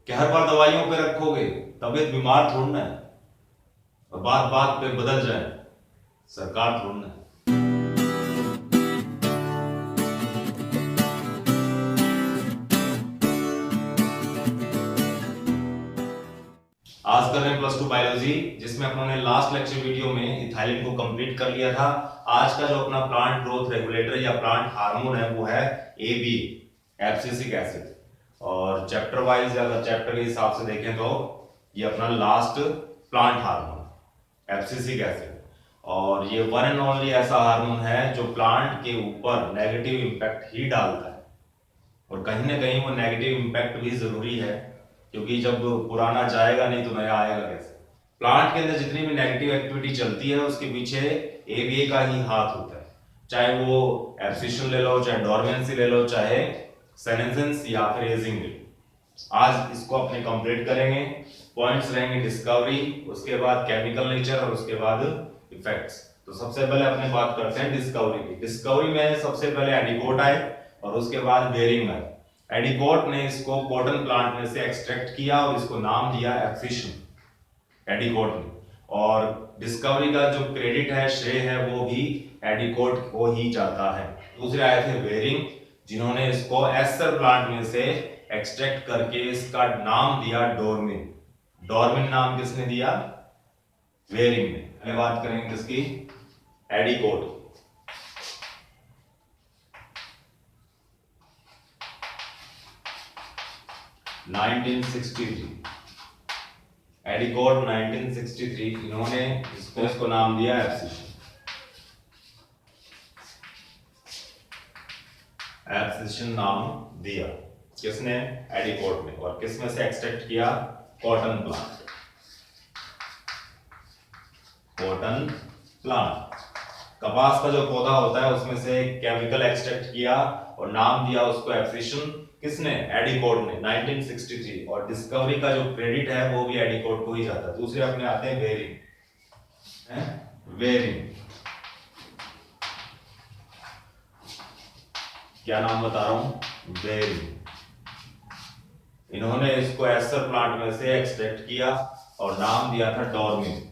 कि हर बार दवाइयों पे रखोगे, तबीयत बीमार थोड़ना है और बात बात पे बदल जाए सरकार थोड़ना है। आज कर रहे हैं प्लस 2 बायोलॉजी, जिसमें अपनों ने लास्ट लेक्चर वीडियो में इथाइलिन को कंप्लीट कर लिया था। आज का जो अपना प्लांट ग्रोथ रेगुलेटर या प्लांट हार्मोन है वो है एबी, एब्सिसिक एसिड। और चैप्टर वाइज अगर चैप्टर के हिसाब से देखें तो ये अपना last plant hormone abscisic acid, और ये वन एंड ओनली ऐसा हार्मोन है जो प्लांट के ऊपर नेगेटिव इंपैक्ट ही डालता है। और कहीं ना कहीं वो नेगेटिव इंपैक्ट भी जरूरी है, क्योंकि जब पुराना जाएगा नहीं तो नया आएगा कैसे। प्लांट के अंदर जितनी भी नेगेटिव एक्टिविटी चलती है उसके पीछे एबीए का ही हाथ होता है, चाहे वो एब्सिशन ले लो, चाहे डोरमेंसी ले लो, चाहे सेनेसेंस या फिर एजिंग ले लो। आज इसको अपने कंप्लीट करेंगे। पॉइंट्स रहेंगे डिस्कवरी, उसके बाद केमिकल नेचर और उसके बाद इफेक्ट्स। तो सबसे पहले अपने बात करते हैं डिस्कवरी की। डिस्कवरी में सबसे पहले एडिकोट आए और उसके बाद बेरिंग आए। एडिकोट ने इसको कॉटन प्लांट में से एक्सट्रैक्ट किया और इसको नाम दिया एब्सिशन, एडिकोट ने। और डिस्कवरी का जो क्रेडिट है, श्रेय है, वो भी एडिकोट को ही जाता है। दूसरे आए थे बेरिंग, जिन्होंने इसको एस्टर प्लांट में से एक्सट्रैक्ट करके इसका नाम दिया डोरमिन। डोरमिन नाम किसने दिया? बेरिंग ने। मैं बात करेंगे किसकी? एडिकोट। एडिकोट 1963, इन्होंने इसको नाम दिया एब्सिशन। एब्सिशन नाम दिया किसने? एडिकोट ने। और किस में से एक्सट्रैक्ट किया? Cotton plant. कॉटन प्लांट, कपास का जो पौधा होता है उसमें से केमिकल एक्सट्रैक्ट किया और नाम दिया उसको एब्सिशन। किसने? एडिकोट ने 1963। और डिस्कवरी का जो क्रेडिट है वो भी एडिकोट को ही जाता है। दूसरे अपने आते हैं बेरिंग। बेरिंग क्या नाम बता रहा हूं? बेरिंग। इन्होंने इसको एस्टर प्लांट में से एक्सट्रैक्ट किया और नाम दिया था डोरमिन।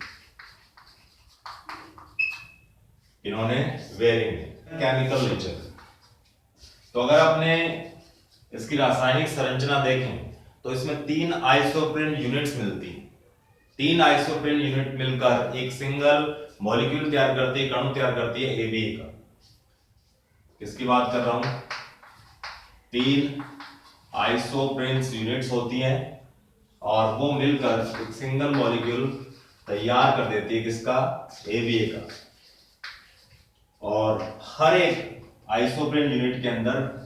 इन्होंने बेरिंग। केमिकल नेचर, तो अगर आपने इसकी रासायनिक संरचना देखें तो इसमें 3 आइसोप्रीन यूनिट्स मिलती हैं। 3 आइसोप्रीन यूनिट मिलकर एक सिंगल मॉलिक्यूल तैयार करती है, अणु तैयार करती है एबीए का। किसकी बात कर रहा हूं? 3 आइसोप्रीन यूनिट्स होती हैं और वो मिलकर एक सिंगल मॉलिक्यूल तैयार कर देती है किसका? एबीए का। और हर एक आइसोप्रीन यूनिट के अंदर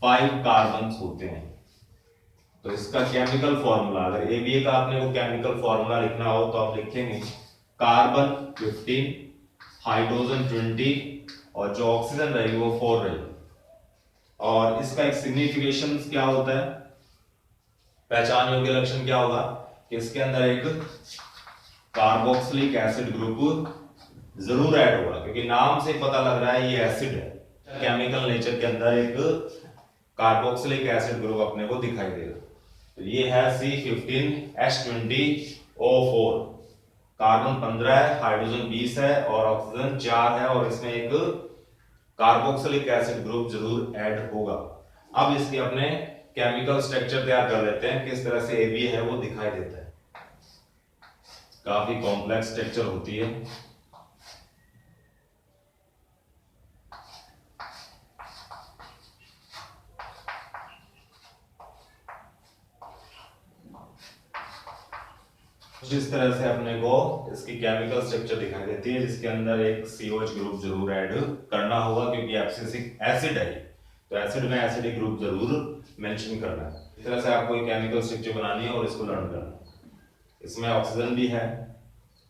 5 कार्बन होते हैं। तो इसका केमिकल फॉर्मूला, अगर एबीए का आपने को केमिकल फॉर्मूला लिखना हो तो आप लिखेंगे कार्बन 15, हाइड्रोजन 20 और जो ऑक्सीजन रहेगी वो 4 रहेगी। और इसका एक सिग्निफिकेशन क्या होता है, पहचान योग्य लक्षण क्या होगा कि इसके अंदर एक कार्बोक्सिलिक एसिड ग्रुप जरूर ऐड होगा, क्योंकि नाम से पता लग रहा है ये एसिड है। केमिकल नेचर के अंदर एक कार्बोक्सिलिक एसिड ग्रुप अपने को दिखाई देगा। तो ये है C15H20O4। कार्बन 15 है, हाइड्रोजन 20 है और ऑक्सीजन 4 है, और इसमें एक कार्बोक्सिलिक एसिड ग्रुप जरूर ऐड होगा। अब इसके अपने केमिकल स्ट्रक्चर तैयार कर लेते हैं, किस तरह से एबीए है वो दिखाई देता है। काफी कॉम्प्लेक्स स्ट्रक्चर होती है। जिस तरह से अपने को इसकी केमिकल स्ट्रक्चर दिखाई देती है, जिसके अंदर एक COH ग्रुप जरूर ऐड करना होगा, क्योंकि एब्सिसिक एसिड है तो एसिड में एसिडिक ग्रुप जरूर मेंशन करना है। इस तरह से आपको एक केमिकल स्ट्रक्चर बनानी है और इसको लर्न करना है। इसमें ऑक्सीजन भी है,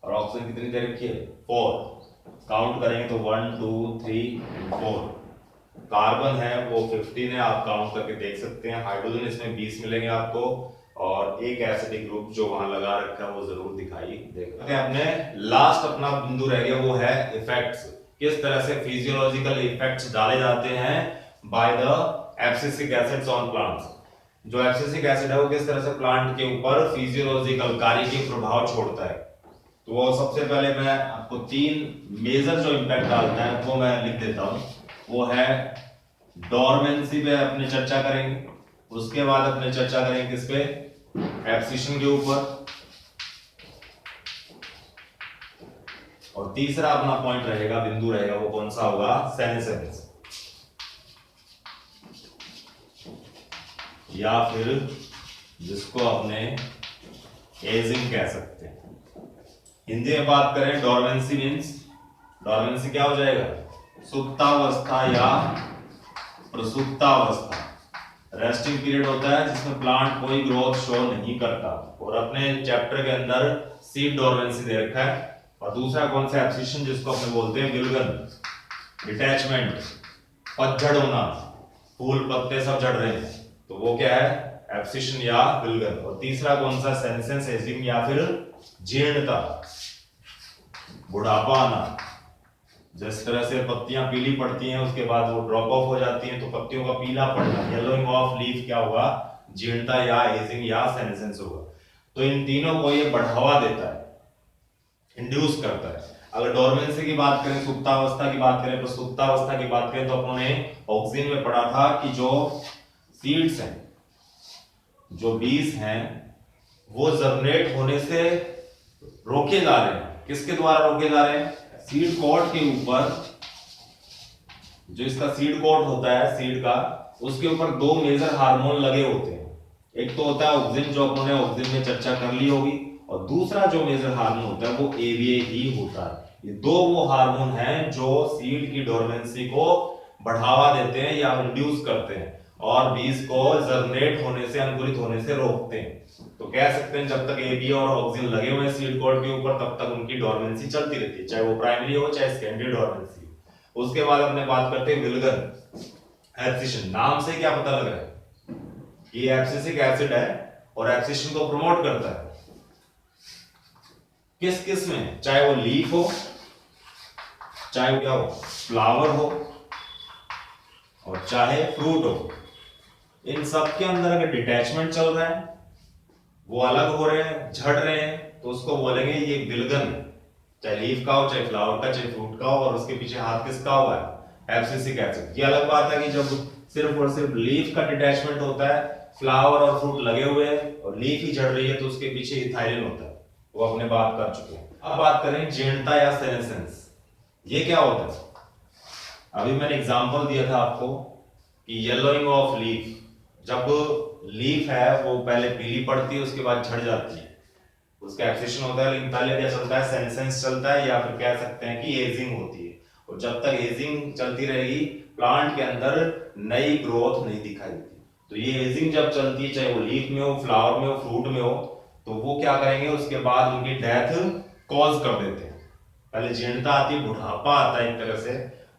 और ऑक्सीजन कितनी दे रखी है? 4। काउंट करेंगे तो 1 2 3 4। कार्बन है वो 15 है, आप काउंट करके देख सकते हैं। हाइड्रोजन इसमें 20 मिलेंगे आपको, और एक एसिडिक ग्रुप जो वहां लगा रखा है वो जरूर दिखाई देगा। अपने लास्ट अपना बिंदु रह गया वो है इफेक्ट्स। किस तरह से फिजियोलॉजिकल इफेक्ट्स डाले जाते हैं by the abscisic acids on plants. जो एब्सिसिक एसिड है वो किस तरह से प्लांट के ऊपर फिजियोलॉजिकल कार्यकीय प्रभाव छोड़ता है। तो वो सबसे पहले मैं आपको 3 मेजर जो इम्पैक्ट डालता है वो मैं लिख देता हूं। वो है डोरमेंसी पे अपने चर्चा करेंगे, उसके बाद अपने चर्चा करेंगे किस पे, एब्सिशन के ऊपर, और तीसरा अपना पॉइंट रहेगा, बिंदु रहेगा, वो कौन सा होगा, सेनेसेंस, या फिर जिसको अपने एजिंग कह सकते हैं। हिंदी में बात करें डोरमेंसी मींस, डोरमेंसी क्या हो जाएगा, सुप्तावस्था या प्रसुप्तावस्था। रेस्टिंग पीरियड होता है जिसमें प्लांट कोई ग्रोथ शो नहीं करता, और अपने चैप्टर के अंदर सीड डोरमेंसी दे रखा है। और दूसरा कौन सा, एब्सिशन, जिसको अपने बोलते हैं विल्गन, डिटैचमेंट, पतझड़ होना, फूल पत्ते सब झड़ रहे हैं, तो वो क्या है, एब्सिशन या विल्गन। और तीसरा कौन सा, सेनेसेंस, एजिंग या फिर जीर्णता, बुढ़ापा आना। जिस तरह से पत्तियां पीली पड़ती हैं उसके बाद वो ड्रॉप ऑफ हो जाती हैं, तो पत्तियों का पीला पड़ना, येलोइंग ऑफ लीफ क्या होगा, जीर्णता या एजिंग या सेनेसेंस होगा। तो इन तीनों को ये बढ़ावा देता है, इंड्यूस करता है। अगर डोरमेंसी की बात करें, सुप्तावस्था की बात करें, प्रसुप्तावस्था की बात करें, तो अपने ऑक्सिन में पढ़ा था कि जो सीड्स हैं, जो बीज हैं, वो जर्मिनेट होने से रोके जा रहे हैं। किसके द्वारा रोके जा रहे हैं, सीड कोट के ऊपर, जो इसका सीड कोट होता है सीड का, उसके ऊपर 2 मेजर हार्मोन लगे होते हैं। एक तो होता है ऑक्सिन, जो अपने ऑक्सिन में चर्चा कर ली होगी, और दूसरा जो मेजर हार्मोन होता है वो एवीए ही होता है। ये 2 वो हार्मोन हैं जो सीड की डोरमेंसी को बढ़ावा देते हैं या इंड्यूस करते हैं, और बीज को जर्मिनेट होने से, अंकुरित होने से रोकते हैं। तो कह सकते हैं जब तक एबीए और ऑक्सिन लगे हुए हैं सीड कोट के ऊपर, तब तक उनकी डोरमेंसी चलती रहती है, चाहे वो प्राइमरी हो चाहे सेकेंडरी डोरमेंसी हो। उसके बाद अपने बात करते हैं विल्गन, एब्सिशन। नाम से क्या पता लग रहा है, ये एब्सिसिक एसिड है और एब्सिशन को प्रमोट करता है। किस किस में, चाहे वो लीफ हो, चाहे वो क्या हो, फ्लावर हो, और चाहे फ्रूट हो, इन सब के अंदर अगर डिटैचमेंट चल रहा है, वो अलग हो रहे हैं, झड़ रहे हैं, तो उसको बोलेंगे ये विल्गन, चाहे लीफ का हो, चाहे फ्लावर का, चाहे फ्रूट का हो, और उसके पीछे हाथ किसका हुआ है, एब्सिसिक एसिड। ये अलग बात है कि जब सिर्फ और सिर्फ लीफ का डिटैचमेंट होता है, फ्लावर और फ्रूट लगे हुए हैं और लीफ ही झड़ रही है, तो उसके पीछे इथाइलिन होता है, वो अपने बात कर चुके हैं। अब बात करें जीर्णता या सेनेसेंस, ये क्या होता है। अभी मैंने एग्जांपल दिया था आपको कि येलोइंग ऑफ लीफ, जब लीफ है वो पहले पीली पड़ती है, उसके बाद झड़ जाती है, उसका एब्सिशन होता है। लेकिन पहले क्या चलता है, सेनेसेंस चलता है, या फिर कह सकते हैं कि एजिंग होती है। और जब तक एजिंग चलती रहेगी, प्लांट के अंदर नई ग्रोथ नहीं दिखाई देती। तो ये एजिंग जब चलती है, चाहे वो लीफ में हो, फ्लावर में हो, फ्रूट में हो, तो वो क्या करेंगे, उसके बाद उनकी डेथ कॉज कर देते हैं। पहले जीर्णता आती है, बुढ़ापा आता है, एक तरह से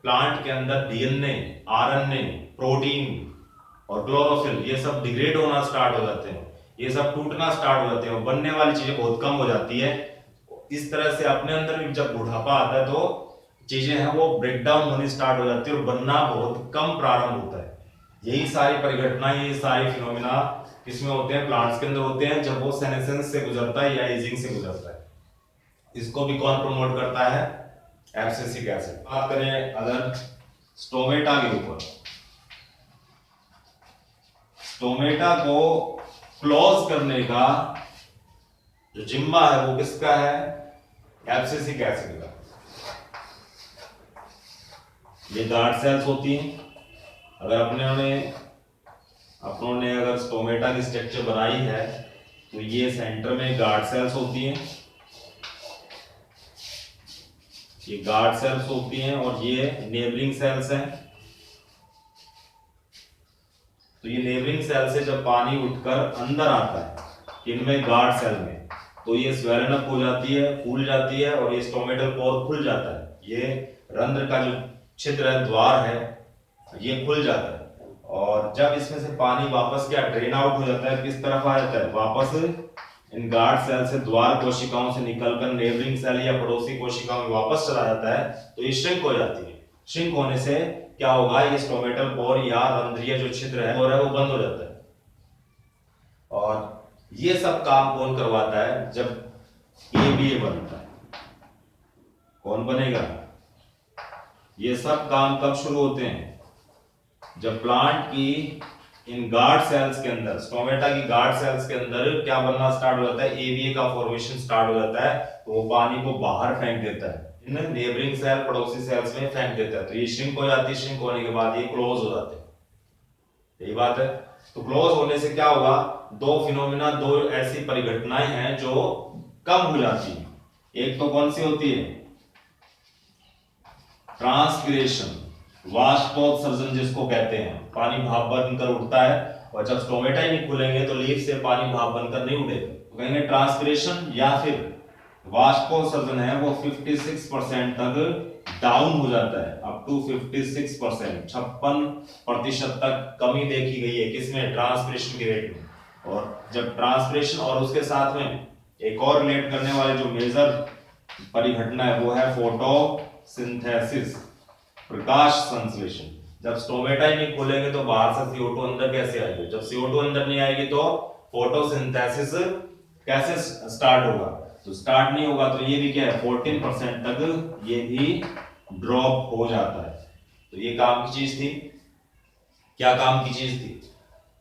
प्लांट के अंदर डीएनए, आरएनए, प्रोटीन और क्लोरोफिल, ये सब डिग्रेड होना स्टार्ट हो जाते हैं, ये सब टूटना स्टार्ट हो जाते हैं, और बनने वाली चीजें बहुत कम हो जाती है। इस तरह से अपने अंदर भी जब बुढ़ापा आता है तो चीजें हैं वो ब्रेक डाउन होनी स्टार्ट हो जाती है, और बनना बहुत कम प्रारंभ होता है। यही सारी परिघटनाएं, ये सारी फिनोमिना किसमें होते हैं, प्लांट्स के अंदर होते हैं, जब वो सेनेसेंस से गुजरता है या एजिंग से गुजरता है। इसको भी कौन प्रमोट करता है, एब्सिसिक एसिड। बात करें अगर स्टोमेटा के ऊपर, स्टोमेटा को क्लोज करने का जो जिम्मा है वो किसका है, एब्सिसिक एसिड का। ये गार्ड सेल्स होती हैं। अगर अपनों ने अगर स्टोमेटा की स्ट्रक्चर बनाई है, तो ये सेंटर में गार्ड सेल्स होती हैं, ये गार्ड सेल्स होती हैं, और ये नेबलिंग सेल्स हैं। तो ये नेबलिंग सेल से जब पानी उठकर अंदर आता है इनमें गार्ड सेल में, तो ये स्वेलन अप हो जाती है, फूल जाती है, और ये स्टोमेटल पोर खुल जाता है। ये रंध्र का जो छिद्र है, द्वार है, ये खुल जाता है। और जब इसमें से पानी वापस क्या ड्रेन आउट हो जाता है, किस तरफ आ जाता है, वापस इन गार्ड सेल से, द्वार कोशिकाओं से निकलकर नेबलिंग सेल या पड़ोसी कोशिकाओं में वापस चला जाता है, तो ये श्रिंक हो जाती है। श्रिंक होने से क्या होगा, ये स्टोमेटल पोर या रंध्रीय जो छिद्र है वो बंद हो जाता है। ये सब काम कौन करवाता है? जब ABA बनता है, कौन बनेगा? ये सब काम कब शुरू होते हैं? जब प्लांट की इन गार्ड सेल्स के अंदर, स्टोमेटा की गार्ड सेल्स के अंदर क्या बनना स्टार्ट हो जाता है? ABA का फॉर्मेशन स्टार्ट हो जाता है, तो वो पानी को बाहर फेंक देता है, इन नेबरिंग सेल, पड़ोसी सेल्स में फेंक देता है, तो ये श्रिंक हो जाती है। श्रिंक होने के बाद ये क्लोज हो जाते हैं, यही बात है। तो क्लोज होने से क्या होगा? दो फिनोमिना, दो ऐसी परिघटनाएं हैं जो कम हो जाती है। एक तो कौन सी होती है? ट्रांसपिरेशन, वाष्पोत्सर्जन जिसको कहते हैं, पानी भाप बनकर उठता है, और जब स्टोमेटा ही नहीं खुलेंगे तो लीफ से पानी भाप बनकर नहीं उठेगा, तो कहेंगे ट्रांसपिरेशन, या फिर वाष्पोत्सर्जन है वो 56% तक डाउन हो जाता है, अप टू 56%, 56% तक कमी देखी गई है किसमें? ट्रांसपिरेशन के रेट में। और जब ट्रांसपिरेशन और उसके साथ में एक और रिलेट करने वाले जो मेजर परिघटना है वो है फोटोसिंथेसिस, प्रकाश संश्लेषण। जब स्टोमेटा ही नहीं खोलेंगे तो बाहर से CO2 अंदर कैसे आएगी? जब CO2 अंदर नहीं आएगी तो फोटोसिंथेसिस कैसे स्टार्ट होगा? तो स्टार्ट नहीं होगा, तो ये भी क्या है? 14% तक ये भी ड्रॉप हो जाता है। तो ये काम की चीज थी। क्या काम की चीज थी?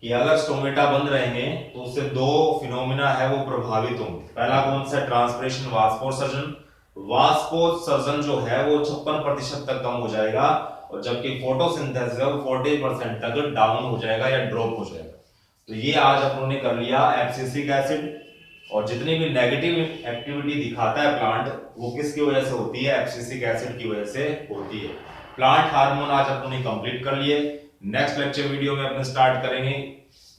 कि अगर स्टोमेटा बंद रहेंगे तो उससे दो फिनोमिना है वो प्रभावित होंगे। पहला कौन सा? ट्रांसपिरेशन, वाष्पोत्सर्जन। वाष्पोत्सर्जन जो है वो 56% तक कम हो जाएगा, और जबकि फोटोसिंथेसिस है वो 40% तक डाउन हो जाएगा या ड्रॉप हो जाएगा। तो ये आज अपनों ने कर लिया एब्सिसिक एसिड, और जितनी भी नेगेटिव एक्टिविटी दिखाता है प्लांट वो किसकी वजह से होती है? एब्सिसिक एसिड की वजह से होती है। प्लांट हार्मोन आज अपनों ने कंप्लीट कर लिए। नेक्स्ट लेक्चर वीडियो में अपने स्टार्ट करेंगे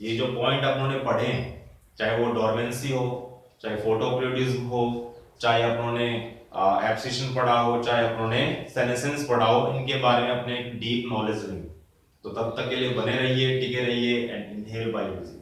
ये जो पॉइंट अपनों ने पढ़े हैं, चाहे वो डोरमेंसी हो, चाहे फोटोप्रियोडिज्म हो, चाहे अपनों ने एब्सिशन पढ़ा हो, चाहे अपनों ने सेनेसेंस पढ़ा हो, इनके बारे में अपने डीप नॉलेज लेंगे। तो तब तक के लिए बने रहिए, टिके रहिए एंड इनहेल बायोलॉजी।